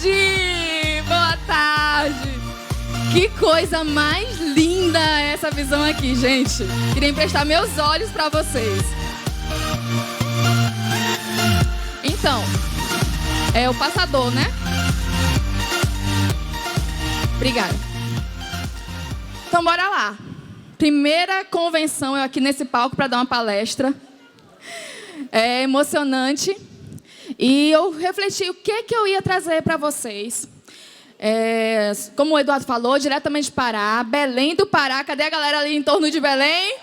tarde! Boa tarde! Que coisa mais linda essa visão aqui, gente. Queria emprestar meus olhos para vocês. Então, é o passador, né? Obrigada. Então, bora lá. Primeira convenção, eu aqui nesse palco para dar uma palestra. É emocionante. E eu refleti o que eu ia trazer para vocês. Como o Eduardo falou, diretamente de Pará, Belém do Pará. Cadê a galera ali em torno de Belém?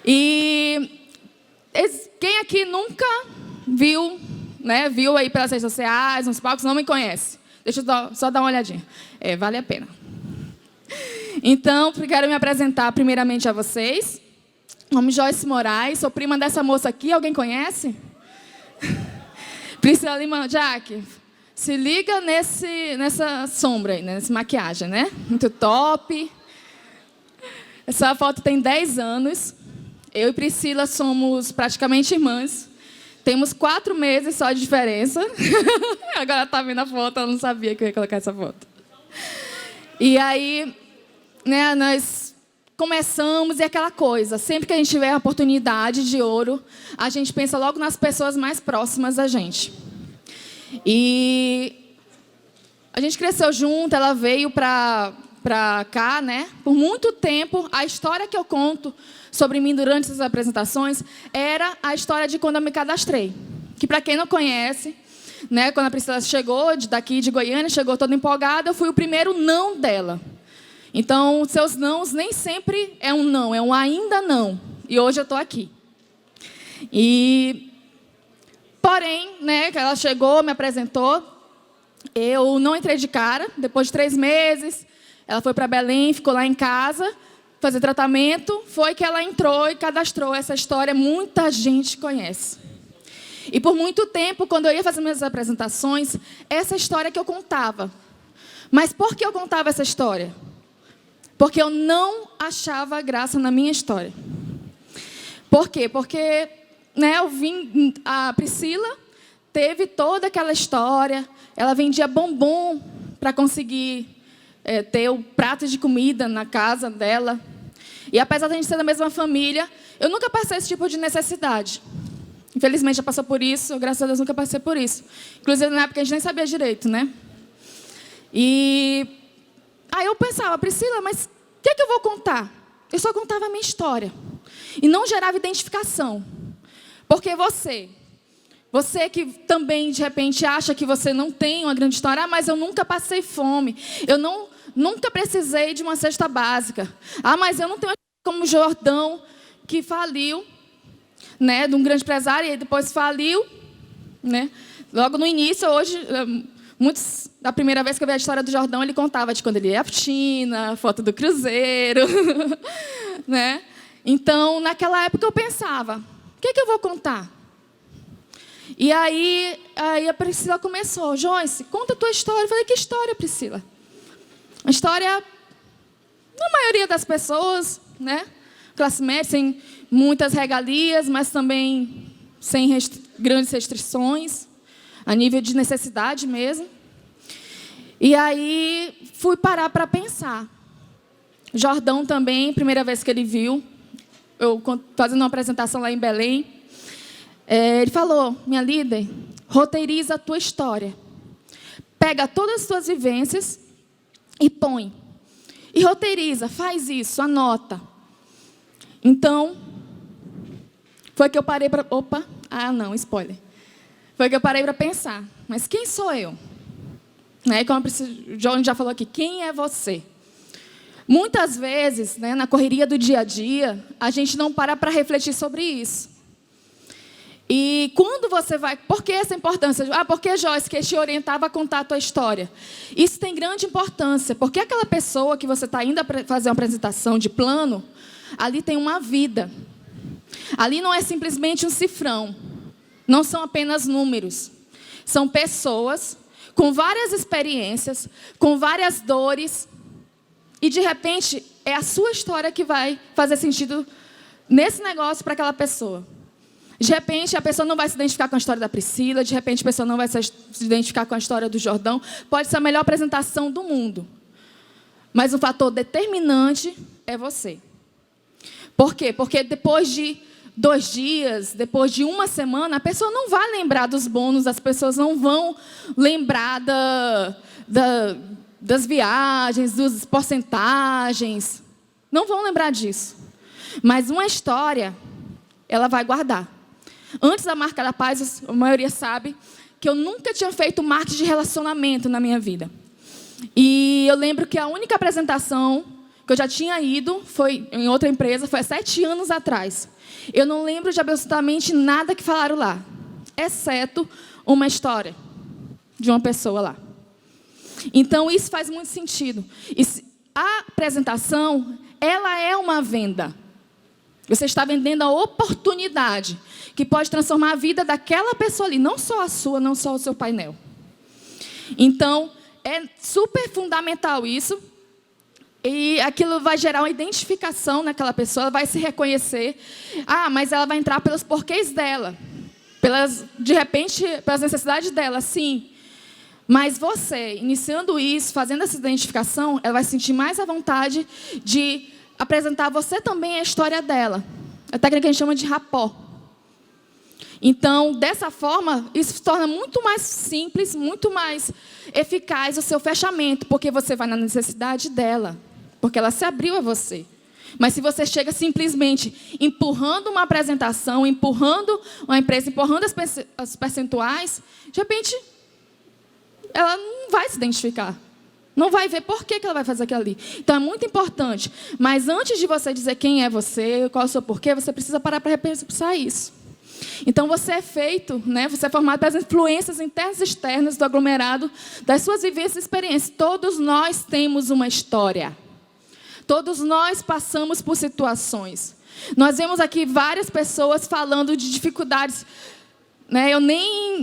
E quem aqui nunca viu, né, viu aí pelas redes sociais, nos palcos, não me conhece? Deixa eu só dar uma olhadinha. Vale a pena. Então, quero me apresentar primeiramente a vocês. Meu nome é Joyce Moraes, sou prima dessa moça aqui. Alguém conhece? Priscila Lima, Jack, se liga nessa sombra aí, nessa maquiagem, né? Muito top. Essa foto tem 10 anos. Eu e Priscila somos praticamente irmãs. Temos 4 meses só de diferença. Agora tá vendo a foto, ela não sabia que eu ia colocar essa foto. E aí, né, nós começamos e aquela coisa. Sempre que a gente tiver a oportunidade de ouro, a gente pensa logo nas pessoas mais próximas da gente. E a gente cresceu junto, ela veio para cá, né? Por muito tempo, a história que eu conto sobre mim durante essas apresentações era a história de quando eu me cadastrei. Que, para quem não conhece, né, quando a Priscila chegou daqui de Goiânia, chegou toda empolgada, eu fui o primeiro não dela. Então, seus nãos nem sempre é um não, é um ainda não. E hoje eu estou aqui. Porém, né, que ela chegou, me apresentou, eu não entrei de cara. Depois de 3 meses, ela foi para Belém, ficou lá em casa, fazer tratamento. Foi que ela entrou e cadastrou. Essa história muita gente conhece. E por muito tempo, quando eu ia fazer minhas apresentações, essa história que eu contava. Mas por que eu contava essa história? Porque eu não achava graça na minha história. Por quê? Porque, né, a Priscila teve toda aquela história. Ela vendia bombom para conseguir ter o prato de comida na casa dela. E apesar de a gente ser da mesma família, eu nunca passei esse tipo de necessidade. Infelizmente, já passou por isso. Graças a Deus, nunca passei por isso. Inclusive, na época, a gente nem sabia direito, né? E aí eu pensava, Priscila, mas o que eu vou contar? Eu só contava a minha história. E não gerava identificação. Porque você que também, de repente, acha que você não tem uma grande história, mas eu nunca passei fome. Eu nunca precisei de uma cesta básica. Mas eu não tenho como Jordão, que faliu, né, de um grande empresário, e depois faliu, né? Logo no início, hoje, muitos, da primeira vez que eu vi a história do Jordão, ele contava de quando ele ia à China, foto do cruzeiro, né? Então, naquela época, eu pensava, o que eu vou contar? E aí a Priscila começou, Joyce, conta a tua história. Eu falei, que história, Priscila? A história, da maioria das pessoas, né? Classe média, sem muitas regalias, mas também sem grandes restrições, a nível de necessidade mesmo. E aí fui parar para pensar. Jordão também, primeira vez que ele viu, eu fazendo uma apresentação lá em Belém, ele falou, minha líder, roteiriza a tua história. Pega todas as tuas vivências e põe. E roteiriza, faz isso, anota. Então, foi que eu parei para... Opa, não, spoiler. Foi que eu parei para pensar, mas quem sou eu? Né, como o John já falou aqui, quem é você? Muitas vezes, né, na correria do dia a dia, a gente não para refletir sobre isso. E quando você vai... Por que essa importância? Porque, Joyce, que te orientava a contar a tua história. Isso tem grande importância, porque aquela pessoa que você está indo fazer uma apresentação de plano, ali tem uma vida. Ali não é simplesmente um cifrão. Não são apenas números. São pessoas com várias experiências, com várias dores. E, de repente, é a sua história que vai fazer sentido nesse negócio para aquela pessoa. De repente, a pessoa não vai se identificar com a história da Priscila, de repente, a pessoa não vai se identificar com a história do Jordão. Pode ser a melhor apresentação do mundo. Mas o fator determinante é você. Por quê? Porque depois de 2 dias, depois de 1 semana, a pessoa não vai lembrar dos bônus, as pessoas não vão lembrar das viagens, das porcentagens. Não vão lembrar disso. Mas uma história, ela vai guardar. Antes da Marca da Paz, a maioria sabe que eu nunca tinha feito marketing de relacionamento na minha vida. E eu lembro que a única apresentação que eu já tinha ido foi em outra empresa, foi há 7 anos atrás. Eu não lembro de absolutamente nada que falaram lá, exceto uma história de uma pessoa lá. Então, isso faz muito sentido. A apresentação, ela é uma venda. Você está vendendo a oportunidade que pode transformar a vida daquela pessoa ali, não só a sua, não só o seu painel. Então, é super fundamental isso. E aquilo vai gerar uma identificação naquela pessoa, ela vai se reconhecer. Ah, mas ela vai entrar pelos porquês dela. De repente, pelas necessidades dela, sim. Mas você, iniciando isso, fazendo essa identificação, ela vai sentir mais à vontade de apresentar você também a história dela. A técnica que a gente chama de rapport. Então, dessa forma, isso se torna muito mais simples, muito mais eficaz o seu fechamento, porque você vai na necessidade dela, porque ela se abriu a você. Mas se você chega simplesmente empurrando uma apresentação, empurrando uma empresa, empurrando as percentuais, de repente, ela não vai se identificar. Não vai ver por que ela vai fazer aquilo ali. Então, é muito importante. Mas antes de você dizer quem é você, qual é o seu porquê, você precisa parar para repensar isso. Então, você é feito, né? Você é formado pelas influências internas e externas do aglomerado, das suas vivências e experiências. Todos nós temos uma história. Todos nós passamos por situações. Nós vemos aqui várias pessoas falando de dificuldades. Né?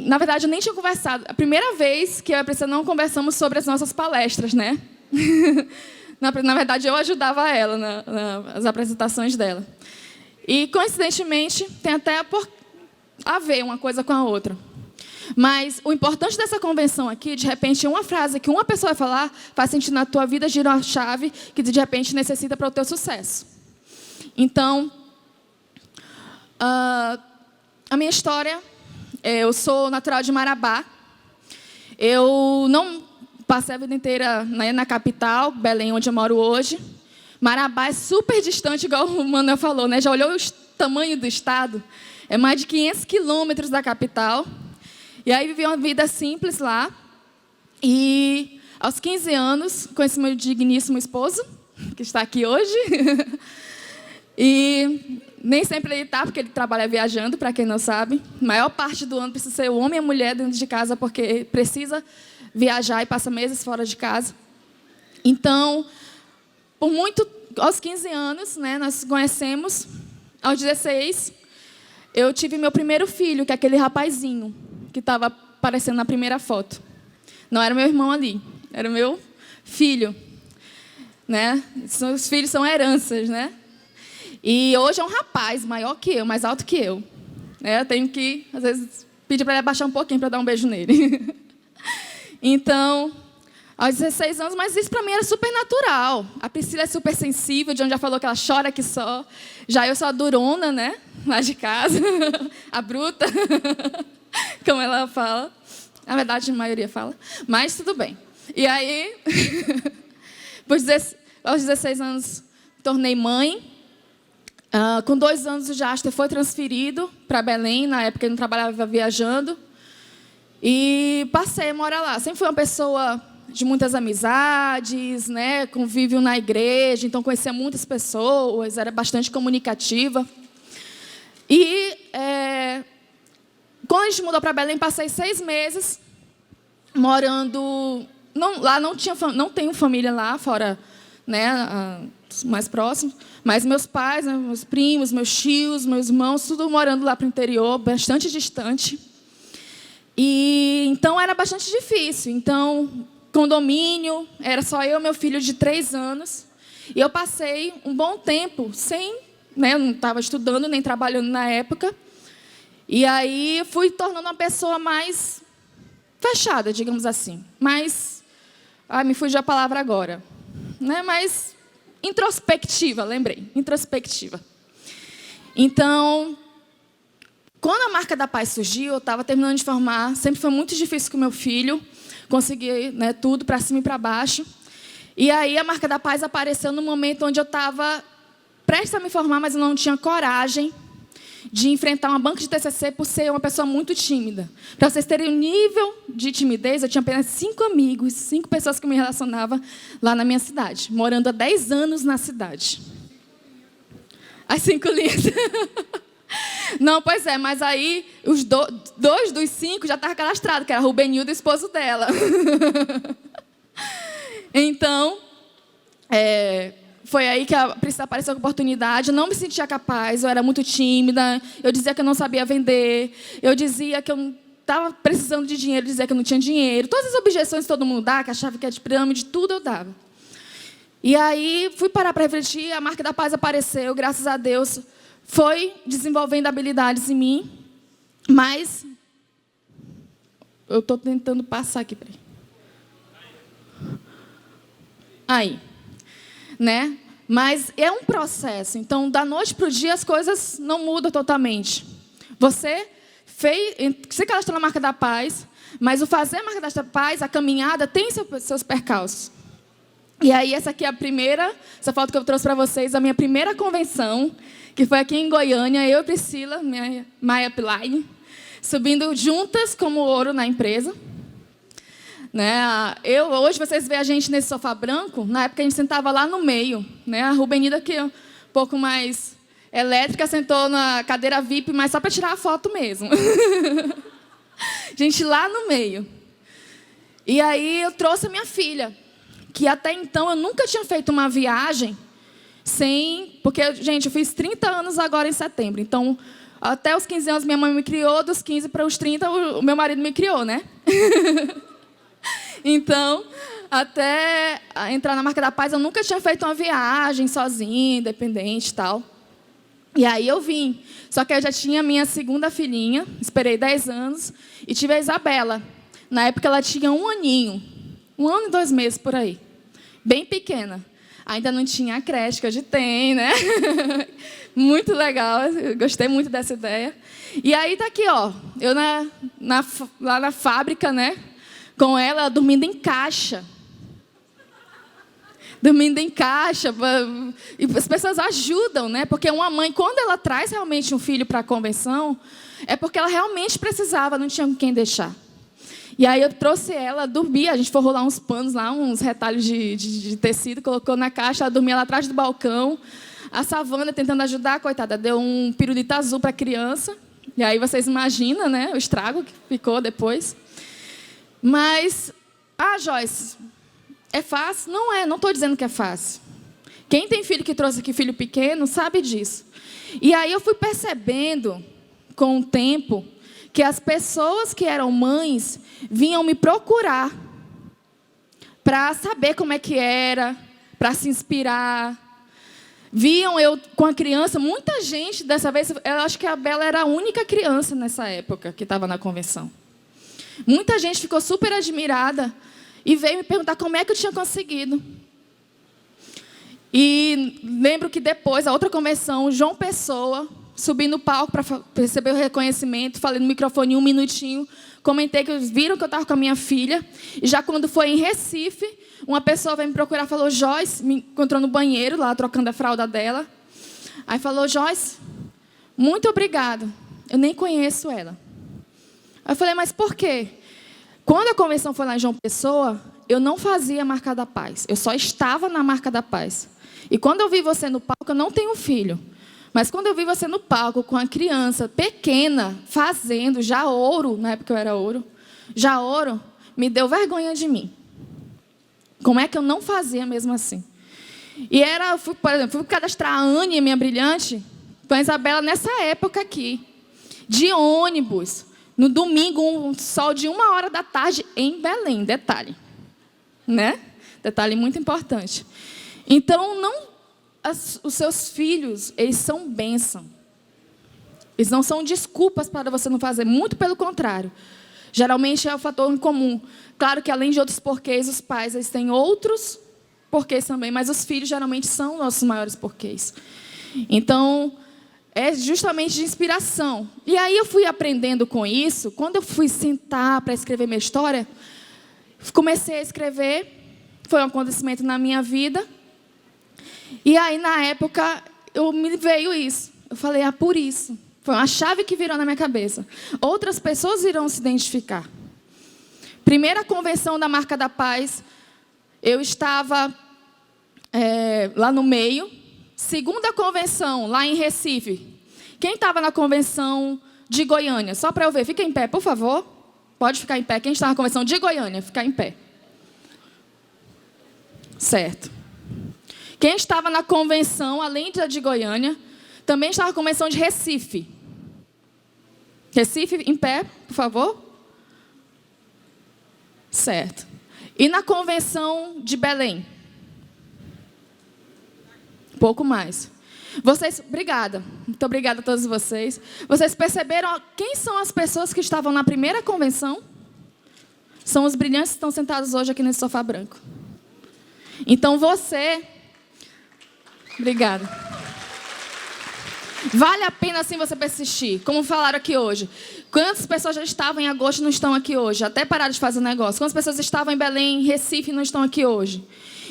Na verdade, eu nem tinha conversado. A primeira vez que eu e a Priscila não conversamos sobre as nossas palestras, né? Na verdade, eu ajudava ela nas apresentações dela. E, coincidentemente, tem até a ver uma coisa com a outra. Mas o importante dessa convenção aqui, de repente, uma frase que uma pessoa vai falar faz sentido na tua vida, gira uma chave que, de repente, necessita para o teu sucesso. Então, a minha história... Eu sou natural de Marabá. Eu não passei a vida inteira na capital, Belém, onde eu moro hoje. Marabá é super distante, igual o Manuel falou, né? Já olhou o tamanho do estado? É mais de 500 quilômetros da capital. E aí vivi uma vida simples lá. E aos 15 anos, conheci meu digníssimo esposo, que está aqui hoje. E nem sempre ele está, porque ele trabalha viajando, para quem não sabe. A maior parte do ano precisa ser o homem e a mulher dentro de casa, porque precisa viajar e passa meses fora de casa. Então, aos 15 anos, né, nós conhecemos. Aos 16, eu tive meu primeiro filho, que é aquele rapazinho que estava aparecendo na primeira foto. Não era meu irmão ali, era o meu filho. Né? Os filhos são heranças, né? E hoje é um rapaz maior que eu, mais alto que eu. Eu tenho que, às vezes, pedir para ele abaixar um pouquinho para dar um beijo nele. Então, aos 16 anos, mas isso para mim era super natural. A Priscila é super sensível, John já falou que ela chora que só. Já eu sou a durona, né? Lá de casa. A bruta, como ela fala. Na verdade, a maioria fala. Mas tudo bem. E aí, aos 16 anos, tornei mãe. Com 2 anos, o Jaster foi transferido para Belém. Na época, ele não trabalhava viajando. E passei a morar lá. Sempre fui uma pessoa de muitas amizades, né? Convívio na igreja, então conhecia muitas pessoas, era bastante comunicativa. E quando a gente mudou para Belém, passei 6 meses morando. Lá não tenho família lá, fora, né, mais próximo. Mas meus pais, né, meus primos, meus tios, meus irmãos, tudo morando lá para o interior, bastante distante. E então era bastante difícil. Então, condomínio, era só eu e meu filho de 3 anos. E eu passei um bom tempo sem, né, eu não estava estudando nem trabalhando na época. E aí fui tornando uma pessoa mais fechada, digamos assim. Mais, me fugiu a palavra agora. Né? Mais introspectiva, lembrei. Introspectiva. Então, quando a Marca da Paz surgiu, eu estava terminando de formar. Sempre foi muito difícil com o meu filho. Consegui, né, tudo para cima e para baixo. E aí a Marca da Paz apareceu no momento onde eu estava prestes a me formar, mas eu não tinha coragem de enfrentar uma banca de TCC por ser uma pessoa muito tímida. Para vocês terem o nível de timidez, eu tinha apenas 5 amigos, 5 pessoas que eu me relacionava lá na minha cidade, morando há 10 anos na cidade. As 5 linhas. Não, pois é, mas aí os 2 dos 5 já estavam cadastrados, que era Rubenildo e o esposo dela. Então, foi aí que a Priscila apareceu com a oportunidade. Eu não me sentia capaz, eu era muito tímida. Eu dizia que eu não sabia vender. Eu dizia que eu não estava precisando de dinheiro, dizia que eu não tinha dinheiro. Todas as objeções que todo mundo dá, que achava que era de pirâmide, tudo eu dava. E aí, fui parar para refletir, a Marca da Paz apareceu, graças a Deus, foi desenvolvendo habilidades em mim, mas eu estou tentando passar aqui. Aí. Né? Mas é um processo. Então, da noite para o dia, as coisas não mudam totalmente. Você se cadastrou na Marca da Paz, mas o fazer a Marca da Paz, a caminhada, tem seus percalços. E aí, essa aqui é essa foto que eu trouxe para vocês, a minha primeira convenção, que foi aqui em Goiânia, eu e Priscila, minha Maia Pilaine, subindo juntas como ouro na empresa. Né? Hoje, vocês veem a gente nesse sofá branco, na época a gente sentava lá no meio. Né? A Rubenida, que é um pouco mais elétrica, sentou na cadeira VIP, mas só para tirar a foto mesmo. Gente, lá no meio. E aí eu trouxe a minha filha, que até então eu nunca tinha feito uma viagem porque, gente, eu fiz 30 anos agora em setembro. Então, até os 15 anos minha mãe me criou, dos 15 para os 30 o meu marido me criou, né? Então, até entrar na Marca da Paz, eu nunca tinha feito uma viagem sozinha, independente e tal. E aí eu vim. Só que eu já tinha minha segunda filhinha, esperei 10 anos, e tive a Isabela. Na época ela tinha 1 aninho, 1 ano e 2 meses por aí. Bem pequena. Ainda não tinha a creche que hoje tem, né? Muito legal, eu gostei muito dessa ideia. E aí tá aqui, ó, eu lá na fábrica, né? Com ela dormindo em caixa. Dormindo em caixa. E as pessoas ajudam, né? Porque uma mãe, quando ela traz realmente um filho para a convenção, é porque ela realmente precisava, não tinha com quem deixar. E aí eu trouxe ela, dormia, a gente forrou lá uns panos, lá, uns retalhos de tecido, colocou na caixa, ela dormia lá atrás do balcão. A Savana tentando ajudar, coitada, deu um pirulito azul para a criança. E aí vocês imaginam, né, o estrago que ficou depois. Mas, Joyce, é fácil? Não é, não estou dizendo que é fácil. Quem tem filho que trouxe aqui, filho pequeno, sabe disso. E aí eu fui percebendo, com o tempo, que as pessoas que eram mães vinham me procurar para saber como é que era, para se inspirar. Viam eu com a criança, muita gente, dessa vez, eu acho que a Bela era a única criança nessa época que estava na convenção. Muita gente ficou super admirada e veio me perguntar como é que eu tinha conseguido. E lembro que depois, a outra convenção, João Pessoa, subi no palco para receber o reconhecimento, falei no microfone 1 minutinho, comentei que viram que eu estava com a minha filha. E já quando foi em Recife, uma pessoa veio me procurar e falou, Joyce, me encontrou no banheiro, lá trocando a fralda dela. Aí falou, Joyce, muito obrigada, eu nem conheço ela. Aí eu falei, mas por quê? Quando a convenção foi lá em João Pessoa, eu não fazia a Marca da Paz, eu só estava na Marca da Paz. E quando eu vi você no palco, eu não tenho filho. Mas quando eu vi você no palco com a criança pequena, fazendo, já ouro, na época eu era ouro, já ouro, me deu vergonha de mim. Como é que eu não fazia mesmo assim? E por exemplo, fui cadastrar a Anne, minha brilhante, com a Isabela nessa época aqui, de ônibus, no domingo, um sol de 1h da tarde em Belém, detalhe. Né? Detalhe muito importante. Então, os seus filhos, eles são bênção. Eles não são desculpas para você não fazer, muito pelo contrário. Geralmente é o fator em comum. Claro que além de outros porquês, os pais eles têm outros porquês também, mas os filhos geralmente são nossos maiores porquês. Então, é justamente de inspiração. E aí eu fui aprendendo com isso. Quando eu fui sentar para escrever minha história, comecei a escrever. Foi um acontecimento na minha vida. E aí, na época, me veio isso. Eu falei, por isso. Foi uma chave que virou na minha cabeça. Outras pessoas irão se identificar. Primeira convenção da Marca da Paz, eu estava lá no meio. Segunda convenção, lá em Recife. Quem estava na convenção de Goiânia? Só para eu ver. Fica em pé, por favor. Pode ficar em pé. Quem está na convenção de Goiânia? Ficar em pé. Certo. Quem estava na convenção, além da de Goiânia, também estava na convenção de Recife. Recife, em pé, por favor. Certo. E na convenção de Belém? Um pouco mais. Vocês, obrigada. Muito obrigada a todos vocês. Vocês perceberam quem são as pessoas que estavam na primeira convenção? São os brilhantes que estão sentados hoje aqui nesse sofá branco. Então você... Obrigada. Vale a pena assim você persistir. Como falaram aqui hoje. Quantas pessoas já estavam em agosto e não estão aqui hoje? Até pararam de fazer o negócio. Quantas pessoas estavam em Belém, em Recife e não estão aqui hoje?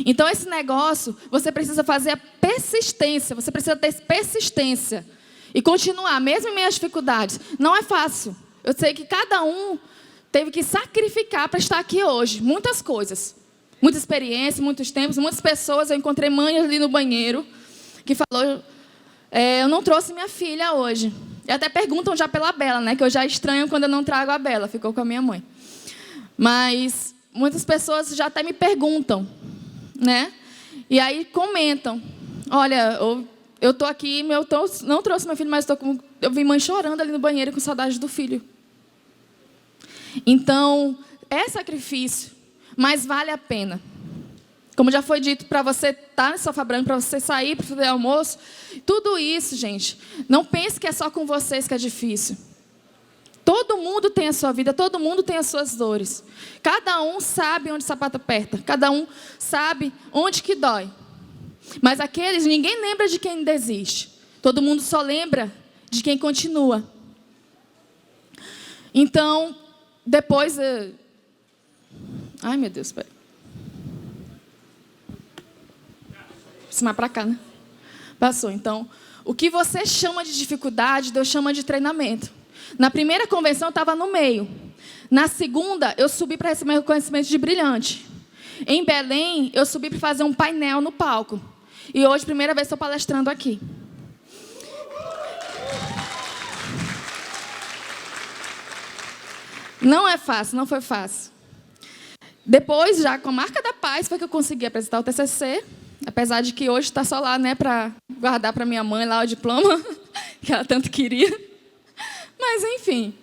Então, esse negócio, você precisa fazer a persistência. Você precisa ter persistência. E continuar, mesmo em meio às dificuldades. Não é fácil. Eu sei que cada um teve que sacrificar para estar aqui hoje. Muitas coisas. Muita experiência, muitos tempos, muitas pessoas. Eu encontrei mãe ali no banheiro que falou... eu não trouxe minha filha hoje. E até perguntam já pela Bela, né? Que eu já estranho quando eu não trago a Bela. Ficou com a minha mãe. Mas muitas pessoas já até me perguntam, né? E aí comentam. Olha, eu estou aqui, não trouxe meu filho, mas eu vi mãe chorando ali no banheiro com saudade do filho. Então, é sacrifício, mas vale a pena. Como já foi dito, para você estar no sofá branco, para você sair para fazer almoço, tudo isso, gente, não pense que é só com vocês que é difícil. Todo mundo tem a sua vida, todo mundo tem as suas dores. Cada um sabe onde o sapato aperta, cada um sabe onde que dói. Mas aqueles, ninguém lembra de quem desiste. Todo mundo só lembra de quem continua. Então, depois... Ai, meu Deus, peraí. Mais para cá, né? Passou. Então, o que você chama de dificuldade, Deus chama de treinamento. Na primeira convenção, eu estava no meio. Na segunda, eu subi para receber reconhecimento de brilhante. Em Belém, eu subi para fazer um painel no palco. E hoje, primeira vez, estou palestrando aqui. Não é fácil, não foi fácil. Depois, já com a Marca da Paz, foi que eu consegui apresentar o TCC. Apesar de que hoje está só lá, né, para guardar para minha mãe lá o diploma, que ela tanto queria. Mas, enfim,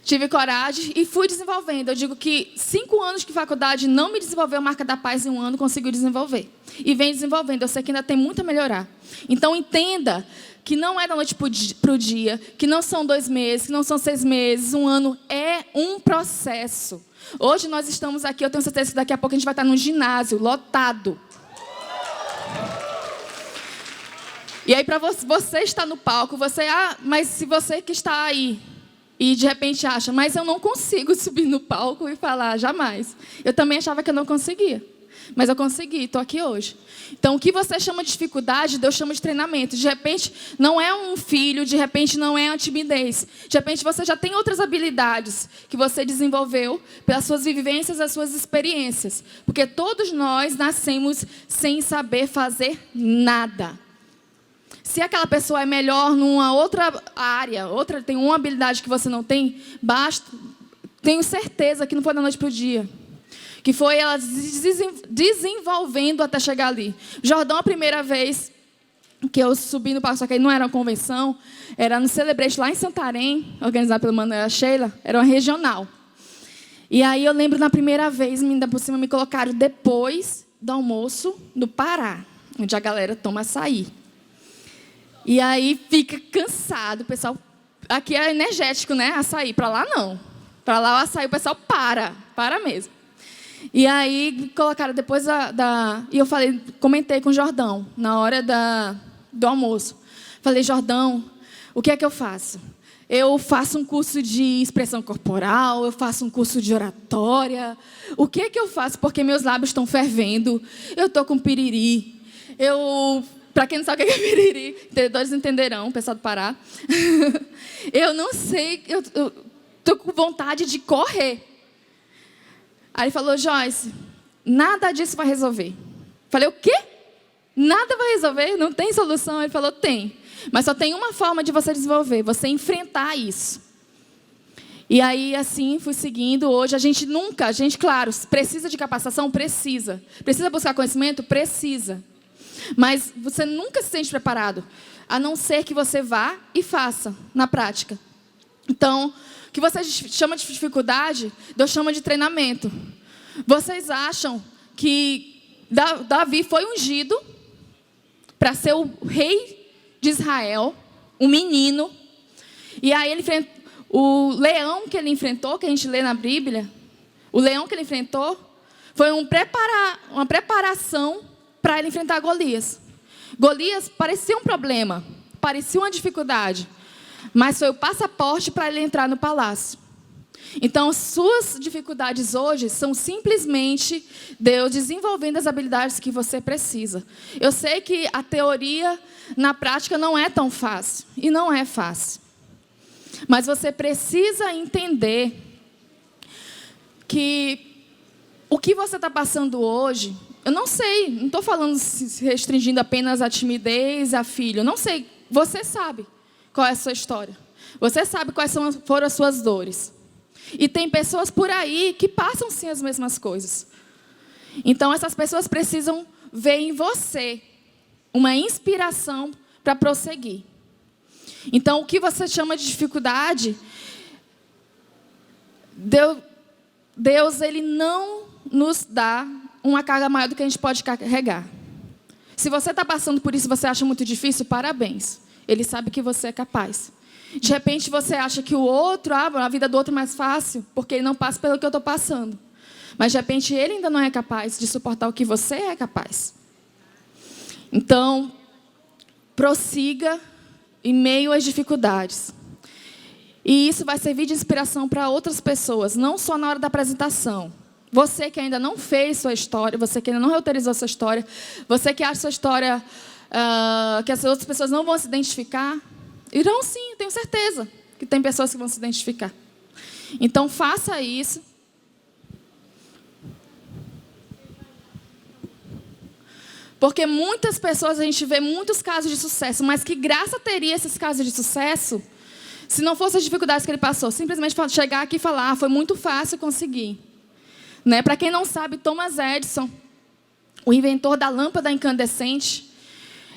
tive coragem e fui desenvolvendo. Eu digo que 5 anos de faculdade não me desenvolveu a Marca da Paz em 1 ano, conseguiu desenvolver. E vem desenvolvendo, eu sei que ainda tem muito a melhorar. Então, entenda que não é da noite para o dia, que não são 2 meses, que não são 6 meses, 1 ano, é um processo. Hoje nós estamos aqui, eu tenho certeza que daqui a pouco a gente vai estar num ginásio lotado. E aí, para você estar no palco, mas se você que está aí e de repente acha, mas eu não consigo subir no palco e falar, jamais. Eu também achava que eu não conseguia, mas eu consegui, estou aqui hoje. Então, o que você chama de dificuldade, Deus chama de treinamento. De repente, não é um filho, de repente, não é a timidez. De repente, você já tem outras habilidades que você desenvolveu pelas suas vivências, as suas experiências. Porque todos nós nascemos sem saber fazer nada. Se aquela pessoa é melhor numa outra área, tem uma habilidade que você não tem, tenho certeza que não foi da noite para o dia. Que foi ela desenvolvendo até chegar ali. Jordão, a primeira vez que eu subi no palco, só que aí não era uma convenção, era no Celebration lá em Santarém, organizado pela Manuela Sheila, era uma regional. E aí eu lembro na primeira vez, ainda por cima me colocaram depois do almoço no Pará, onde a galera toma açaí. E aí fica cansado, o pessoal... Aqui é energético, né? Açaí. Para lá, não. Para lá, o açaí, o pessoal para mesmo. E aí, colocaram depois E eu comentei com o Jordão, na hora do almoço. Falei, Jordão, o que é que eu faço? Eu faço um curso de expressão corporal, eu faço um curso de oratória. O que é que eu faço? Porque meus lábios estão fervendo, eu estou com piriri. Para quem não sabe o que é piriri, entendedores entenderão, o pessoal do Pará. Eu não sei, eu estou com vontade de correr. Aí ele falou, Joyce, nada disso vai resolver. Falei, o quê? Nada vai resolver? Não tem solução? Ele falou, tem. Mas só tem uma forma de você desenvolver, você enfrentar isso. E aí, assim, fui seguindo. Hoje, a gente, claro, precisa de capacitação? Precisa. Precisa buscar conhecimento? Precisa. Mas você nunca se sente preparado, a não ser que você vá e faça na prática. Então, o que você chama de dificuldade, Deus chama de treinamento. Vocês acham que Davi foi ungido para ser o rei de Israel, um menino, e aí o leão que ele enfrentou, que a gente lê na Bíblia, o leão que ele enfrentou, foi uma preparação para ele enfrentar Golias. Golias parecia um problema, parecia uma dificuldade, mas foi o passaporte para ele entrar no palácio. Então, suas dificuldades hoje são simplesmente Deus desenvolvendo as habilidades que você precisa. Eu sei que a teoria, na prática, não é tão fácil. E não é fácil. Mas você precisa entender que o que você está passando hoje, eu não sei, não estou falando se restringindo apenas a timidez, a filho. Eu não sei, você sabe qual é a sua história. Você sabe quais foram as suas dores. E tem pessoas por aí que passam sim as mesmas coisas. Então essas pessoas precisam ver em você uma inspiração para prosseguir. Então o que você chama de dificuldade, Deus ele não nos dá uma carga maior do que a gente pode carregar. Se você está passando por isso e você acha muito difícil, parabéns. Ele sabe que você é capaz. De repente você acha que a vida do outro é mais fácil, porque ele não passa pelo que eu estou passando. Mas de repente ele ainda não é capaz de suportar o que você é capaz. Então, prossiga em meio às dificuldades. E isso vai servir de inspiração para outras pessoas, não só na hora da apresentação. Você que ainda não fez sua história, você que ainda não reutilizou sua história, você que acha sua história que as outras pessoas não vão se identificar, irão sim, eu tenho certeza que tem pessoas que vão se identificar. Então, faça isso. Porque muitas pessoas, a gente vê muitos casos de sucesso, mas que graça teria esses casos de sucesso se não fossem as dificuldades que ele passou? Simplesmente chegar aqui e falar, foi muito fácil conseguir. Né? Para quem não sabe, Thomas Edison, o inventor da lâmpada incandescente,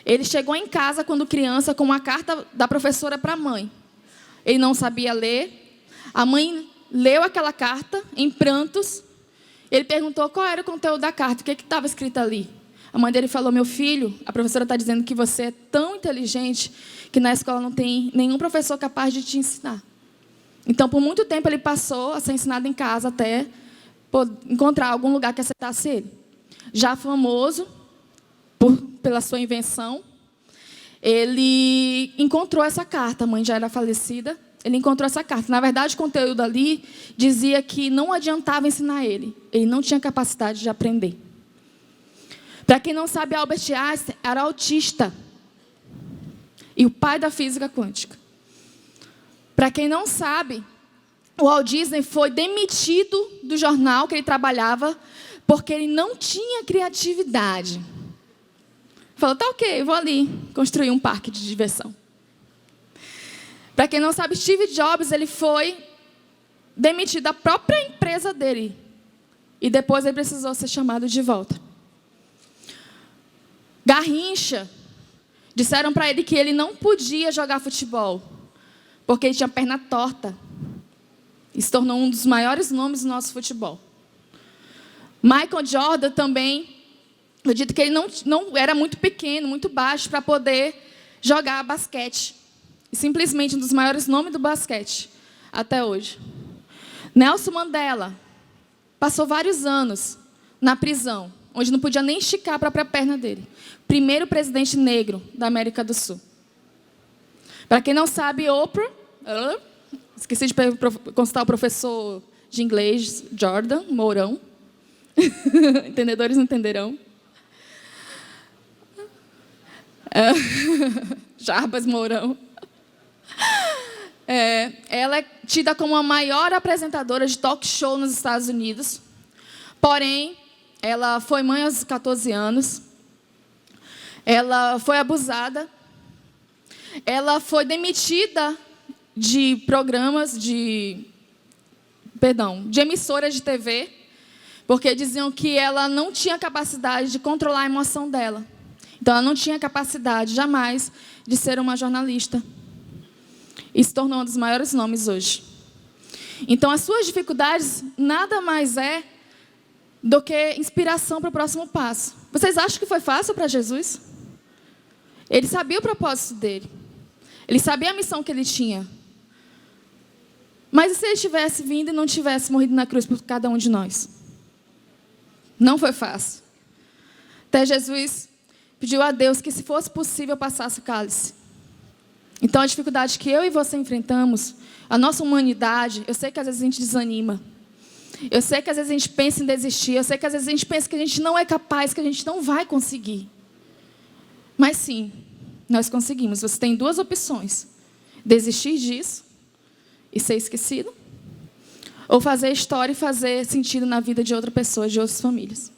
ele chegou em casa quando criança com uma carta da professora para a mãe. Ele não sabia ler. A mãe leu aquela carta em prantos. Ele perguntou qual era o conteúdo da carta, o que estava escrito ali. A mãe dele falou, meu filho, a professora está dizendo que você é tão inteligente que na escola não tem nenhum professor capaz de te ensinar. Então, por muito tempo, ele passou a ser ensinado em casa até encontrar algum lugar que aceitasse ele. Já famoso pela sua invenção, ele encontrou essa carta. A mãe já era falecida. Ele encontrou essa carta. Na verdade, o conteúdo ali dizia que não adiantava ensinar ele. Ele não tinha capacidade de aprender. Para quem não sabe, Albert Einstein era autista. E o pai da física quântica. Para quem não sabe, o Walt Disney foi demitido do jornal que ele trabalhava porque ele não tinha criatividade. Falou, tá ok, vou ali construir um parque de diversão. Para quem não sabe, Steve Jobs, ele foi demitido da própria empresa dele. E depois ele precisou ser chamado de volta. Garrincha, disseram para ele que ele não podia jogar futebol, porque ele tinha perna torta. E se tornou um dos maiores nomes do nosso futebol. Michael Jordan também, eu dito que ele não era muito pequeno, muito baixo, para poder jogar basquete. E simplesmente um dos maiores nomes do basquete até hoje. Nelson Mandela passou vários anos na prisão, onde não podia nem esticar a própria perna dele. Primeiro presidente negro da América do Sul. Para quem não sabe, Oprah, esqueci de consultar o professor de inglês, Jordan Mourão. Entendedores não entenderão. Jarbas Mourão. Ela é tida como a maior apresentadora de talk show nos Estados Unidos. Porém, ela foi mãe aos 14 anos. Ela foi abusada. Ela foi demitida de programas de emissoras de TV, porque diziam que ela não tinha capacidade de controlar a emoção dela. Então, ela não tinha capacidade, jamais, de ser uma jornalista. E se tornou um dos maiores nomes hoje. Então, as suas dificuldades nada mais é do que inspiração para o próximo passo. Vocês acham que foi fácil para Jesus? Ele sabia o propósito dele. Ele sabia a missão que ele tinha. Mas e se ele tivesse vindo e não tivesse morrido na cruz por cada um de nós? Não foi fácil. Até Jesus pediu a Deus que, se fosse possível, passasse o cálice. Então, a dificuldade que eu e você enfrentamos, a nossa humanidade, eu sei que às vezes a gente desanima. Eu sei que às vezes a gente pensa em desistir. Eu sei que às vezes a gente pensa que a gente não é capaz, que a gente não vai conseguir. Mas sim, nós conseguimos. Você tem duas opções: desistir disso e ser esquecido, ou fazer história e fazer sentido na vida de outra pessoa, de outras famílias.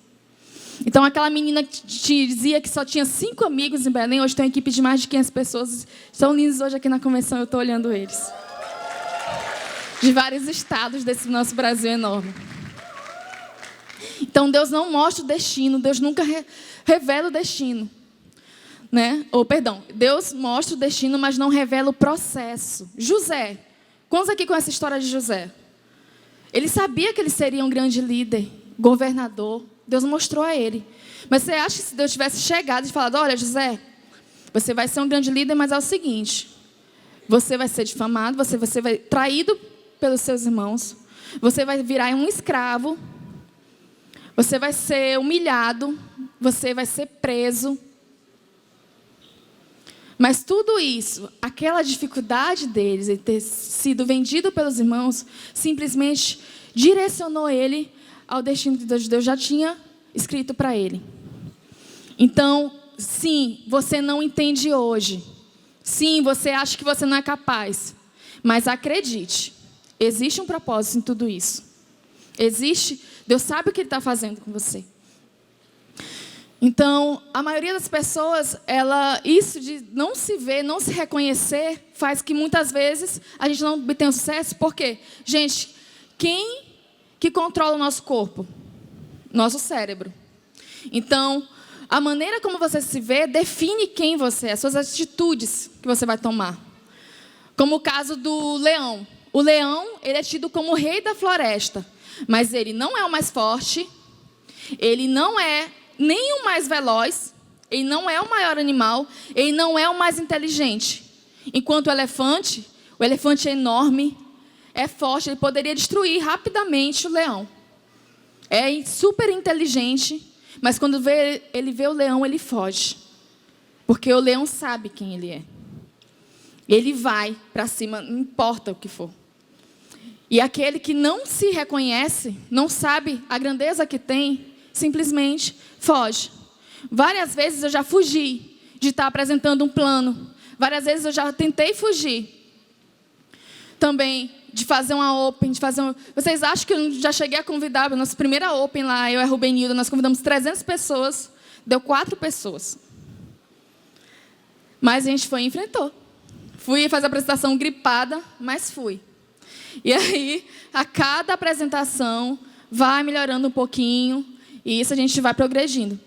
Então, aquela menina que te dizia que só tinha 5 amigos em Belém, hoje tem uma equipe de mais de 500 pessoas. São lindos hoje aqui na convenção, eu estou olhando eles. De vários estados desse nosso Brasil enorme. Então, Deus não mostra o destino, Deus nunca revela o destino. Deus mostra o destino, mas não revela o processo. José, quantos aqui conhecem a história de José? Ele sabia que ele seria um grande líder, governador. Deus mostrou a ele. Mas você acha que se Deus tivesse chegado e falado: olha, José, você vai ser um grande líder, mas é o seguinte, você vai ser difamado, você vai ser traído pelos seus irmãos, você vai virar um escravo, você vai ser humilhado, você vai ser preso. Mas tudo isso, aquela dificuldade deles em ter sido vendido pelos irmãos, simplesmente direcionou ele ao destino que Deus já tinha escrito para ele. Então, sim, você não entende hoje. Sim, você acha que você não é capaz. Mas acredite, existe um propósito em tudo isso. Existe, Deus sabe o que Ele está fazendo com você. Então, a maioria das pessoas, isso de não se ver, não se reconhecer, faz que muitas vezes a gente não obtenha sucesso. Por quê? Gente, quem que controla o nosso corpo? Nosso cérebro. Então, a maneira como você se vê define quem você é, as suas atitudes que você vai tomar. Como o caso do leão. O leão, ele é tido como o rei da floresta, mas ele não é o mais forte, ele não é nem o mais veloz, ele não é o maior animal, ele não é o mais inteligente. Enquanto o elefante é enorme, é forte, ele poderia destruir rapidamente o leão. É super inteligente, mas quando ele vê o leão, ele foge. Porque o leão sabe quem ele é. Ele vai para cima, não importa o que for. E aquele que não se reconhece, não sabe a grandeza que tem, simplesmente foge. Várias vezes eu já fugi de estar apresentando um plano. Várias vezes eu já tentei fugir. Também de fazer uma open, Vocês acham que eu já cheguei a convidar, a nossa primeira open lá, eu e a Rubenilda, nós convidamos 300 pessoas, deu 4 pessoas. Mas a gente foi e enfrentou. Fui fazer a apresentação gripada, mas fui. E aí, a cada apresentação, vai melhorando um pouquinho, e isso a gente vai progredindo.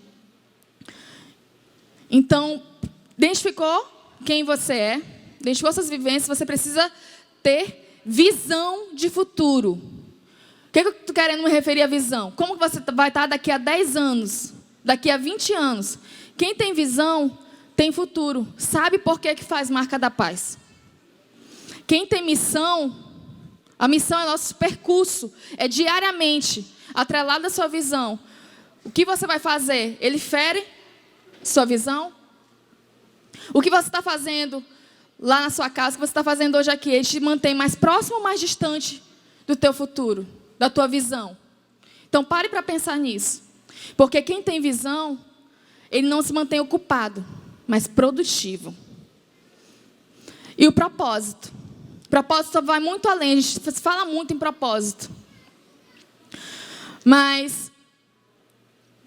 Então, identificou quem você é, identificou suas vivências, você precisa ter visão de futuro. O que eu estou querendo me referir à visão? Como você vai estar daqui a 10 anos, daqui a 20 anos? Quem tem visão tem futuro, sabe por que faz marca da paz. Quem tem missão, a missão é nosso percurso, é diariamente, atrelado à sua visão. O que você vai fazer? Ele fere sua visão? O que você está fazendo lá na sua casa, o que você está fazendo hoje aqui, ele te mantém mais próximo ou mais distante do teu futuro, da tua visão? Então pare para pensar nisso. Porque quem tem visão, ele não se mantém ocupado, mas produtivo. E o propósito. O propósito vai muito além, a gente fala muito em propósito. Mas,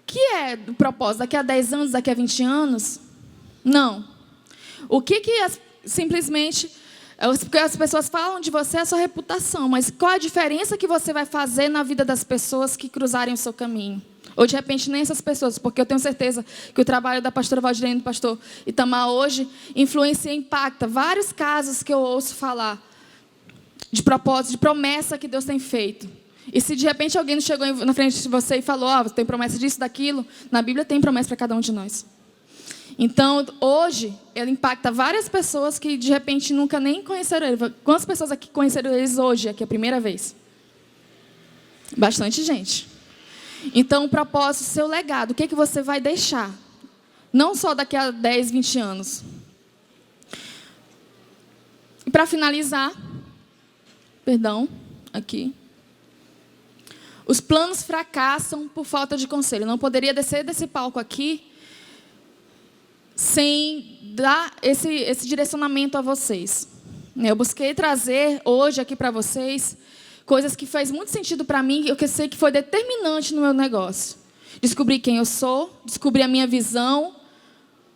o que é o propósito? Daqui a 10 anos, daqui a 20 anos? Não. O que simplesmente, porque as pessoas falam de você, é a sua reputação, mas qual a diferença que você vai fazer na vida das pessoas que cruzarem o seu caminho? Ou de repente nem essas pessoas, porque eu tenho certeza que o trabalho da pastora Valdirene e do pastor Itamar hoje influencia e impacta vários casos que eu ouço falar de propósito, de promessa que Deus tem feito. E se de repente alguém chegou na frente de você e falou, você tem promessa disso, daquilo, na Bíblia tem promessa para cada um de nós. Então, hoje, ele impacta várias pessoas que de repente nunca nem conheceram ele. Quantas pessoas aqui conheceram eles hoje, aqui a primeira vez? Bastante gente. Então, o propósito, seu legado, o que você vai deixar? Não só daqui a 10, 20 anos. E para finalizar, aqui. Os planos fracassam por falta de conselho. Eu não poderia descer desse palco aqui sem dar esse direcionamento a vocês. Eu busquei trazer hoje aqui para vocês coisas que fez muito sentido para mim, eu que sei que foi determinante no meu negócio. Descobri quem eu sou, descobri a minha visão,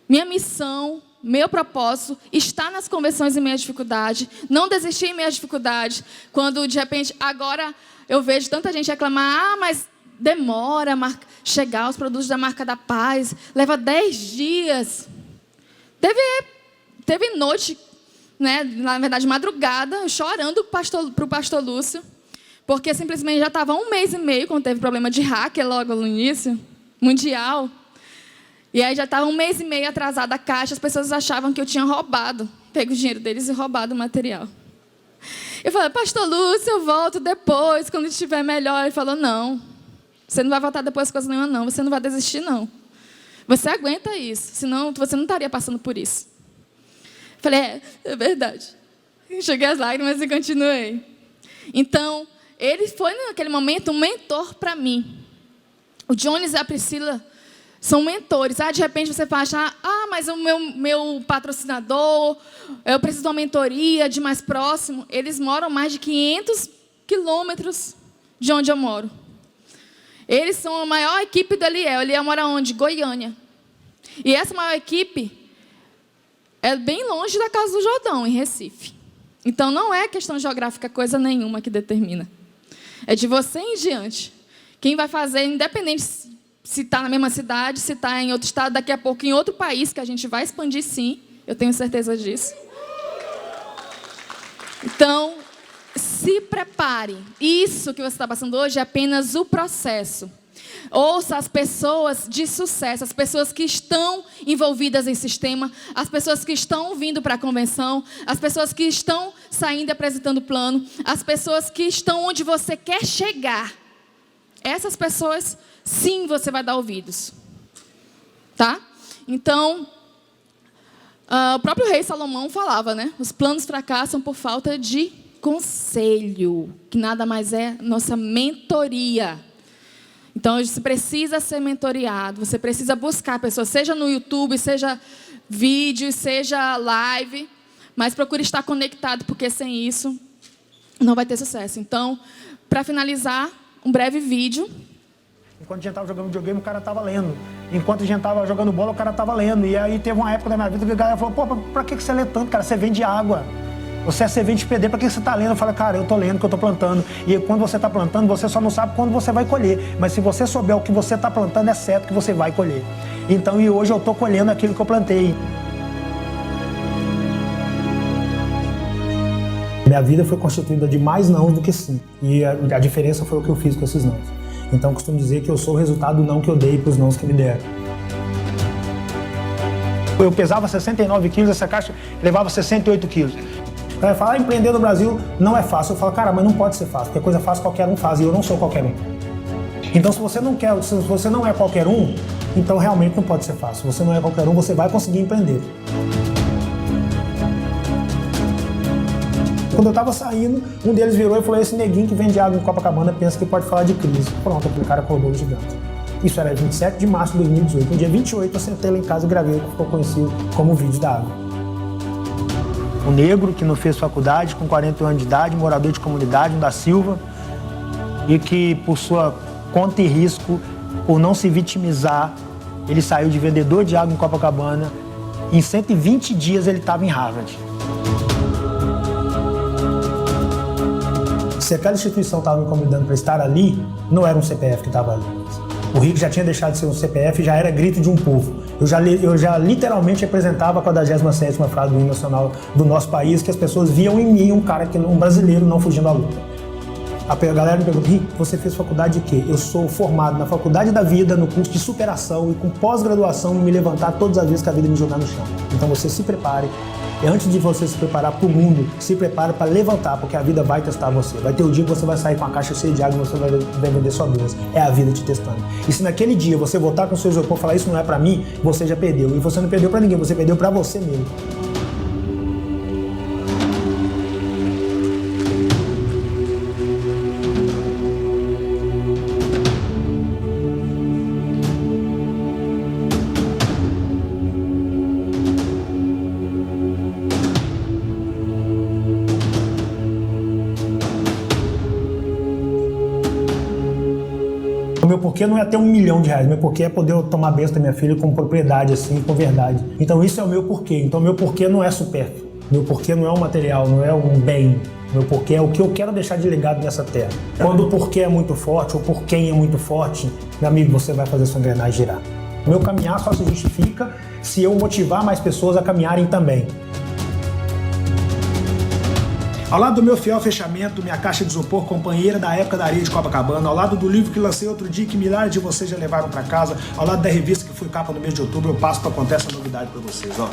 minha missão, meu propósito, estar nas conversões em meia dificuldade, não desistir em meia dificuldade, quando de repente, agora eu vejo tanta gente reclamar, mas demora chegar os produtos da Marca da Paz, leva 10 dias. Teve noite, né, na verdade madrugada, chorando para o pastor Lúcio, porque simplesmente já estava 1 mês e meio, quando teve problema de hacker logo no início, mundial. E aí já estava 1 mês e meio atrasada a caixa, as pessoas achavam que eu tinha pego o dinheiro deles e roubado o material. Eu falei, pastor Lúcio, eu volto depois, quando estiver melhor. Ele falou, não, você não vai voltar depois de coisa nenhuma, não, você não vai desistir, não. Você aguenta isso, senão você não estaria passando por isso. Eu falei, é verdade. Cheguei às lágrimas e continuei. Então, ele foi, naquele momento, um mentor para mim. O Jones e a Priscila são mentores. De repente você vai achar, mas o meu patrocinador, eu preciso de uma mentoria de mais próximo. Eles moram mais de 500 quilômetros de onde eu moro. Eles são a maior equipe do Eliel. Eliel mora onde? Goiânia. E essa maior equipe é bem longe da Casa do Jordão, em Recife. Então, não é questão geográfica coisa nenhuma que determina. É de você em diante. Quem vai fazer, independente se está na mesma cidade, se está em outro estado, daqui a pouco em outro país, que a gente vai expandir sim, eu tenho certeza disso. Então, se prepare. Isso que você está passando hoje é apenas o processo. Ouça as pessoas de sucesso, as pessoas que estão envolvidas em sistema, as pessoas que estão vindo para a convenção, as pessoas que estão saindo e apresentando plano, as pessoas que estão onde você quer chegar. Essas pessoas, sim, você vai dar ouvidos. Tá? Então, o próprio rei Salomão falava, né? Os planos fracassam por falta de conselho, que nada mais é nossa mentoria. Então, você precisa ser mentoreado, você precisa buscar pessoas, seja no YouTube, seja vídeo, seja live, mas procure estar conectado, porque sem isso não vai ter sucesso. Então, para finalizar, um breve vídeo. Enquanto a gente estava jogando videogame, o cara estava lendo. Enquanto a gente estava jogando bola, o cara estava lendo. E aí teve uma época da minha vida que a galera falou, pra que você lê tanto, cara? Você vende água. Você é servente de pedreiro, para que você está lendo? Eu falo, cara, eu estou lendo, que eu estou plantando. E quando você está plantando, você só não sabe quando você vai colher. Mas se você souber o que você está plantando, é certo que você vai colher. Então, e hoje eu estou colhendo aquilo que eu plantei. Minha vida foi constituída de mais não do que sim. E a diferença foi o que eu fiz com esses nãos. Então, eu costumo dizer que eu sou o resultado do não que eu dei para os nãos que me deram. Eu pesava 69 quilos, essa caixa levava 68 quilos. O cara fala, empreender no Brasil não é fácil. Eu falo, cara, mas não pode ser fácil, porque coisa fácil qualquer um faz, e eu não sou qualquer um. Então, se você não é qualquer um, então realmente não pode ser fácil. Se você não é qualquer um, você vai conseguir empreender. Quando eu tava saindo, um deles virou e falou, esse neguinho que vende água em Copacabana pensa que pode falar de crise. Pronto, aquele cara acordou o gigante. Isso era 27 de março de 2018. No dia 28, eu sentei lá em casa e gravei o que ficou conhecido como o vídeo da água. Um negro que não fez faculdade, com 41 anos de idade, morador de comunidade, um da Silva, e que, por sua conta e risco, por não se vitimizar, ele saiu de vendedor de água em Copacabana. Em 120 dias ele estava em Harvard. Se aquela instituição estava me convidando para estar ali, não era um CPF que estava ali. O RIC já tinha deixado de ser um CPF e já era grito de um povo. Eu já literalmente representava a 47ª frase do hino nacional do nosso país, que as pessoas viam em mim um brasileiro não fugindo à luta. A galera me pergunta, Rick, você fez faculdade de quê? Eu sou formado na faculdade da vida, no curso de superação e com pós-graduação em me levantar todas as vezes que a vida me jogar no chão. Então você se prepare. E antes de você se preparar para o mundo, se prepare para levantar, porque a vida vai testar você. Vai ter o dia que você vai sair com a caixa cheia de água e você vai vender só duas. É a vida te testando. E se naquele dia você voltar com o seu isopor e falar isso não é para mim, você já perdeu. E você não perdeu para ninguém, você perdeu para você mesmo. O meu porquê não é ter R$1 milhão, meu porquê é poder tomar benção da minha filha com propriedade, assim, com verdade. Então isso é o meu porquê. Então meu porquê não é supérfluo. Meu porquê não é um material, não é um bem. Meu porquê é o que eu quero deixar de legado nessa terra. Quando o porquê é muito forte, ou por quem é muito forte, meu amigo, você vai fazer sua engrenagem girar. O meu caminhar só se justifica se eu motivar mais pessoas a caminharem também. Ao lado do meu fiel fechamento, minha caixa de isopor, companheira da época da areia de Copacabana, ao lado do livro que lancei outro dia que milhares de vocês já levaram para casa, ao lado da revista que foi capa no mês de outubro, eu passo para contar essa novidade para vocês. Ó,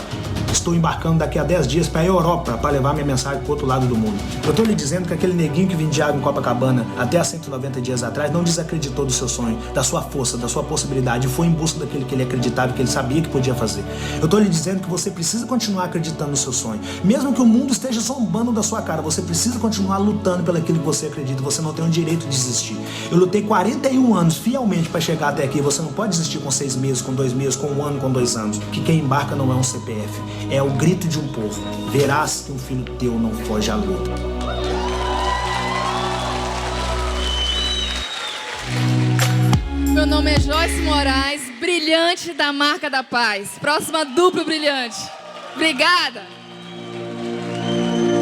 estou embarcando daqui a 10 dias para a Europa para levar minha mensagem para o outro lado do mundo. Eu estou lhe dizendo que aquele neguinho que vendia água em Copacabana até há 190 dias atrás não desacreditou do seu sonho, da sua força, da sua possibilidade, e foi em busca daquele que ele acreditava, que ele sabia que podia fazer. Eu estou lhe dizendo que você precisa continuar acreditando no seu sonho. Mesmo que o mundo esteja zombando da sua cara, você precisa continuar lutando pelo aquilo que você acredita. Você não tem o direito de desistir. Eu lutei 41 anos fielmente para chegar até aqui. Você não pode desistir com 6 meses, com 2 meses, com 1 ano, com 2 anos. Que quem embarca não é um CPF. É o grito de um povo. Verás que um filho teu não foge à luta. Meu nome é Joyce Moraes, brilhante da marca da paz. Próxima dupla brilhante. Obrigada.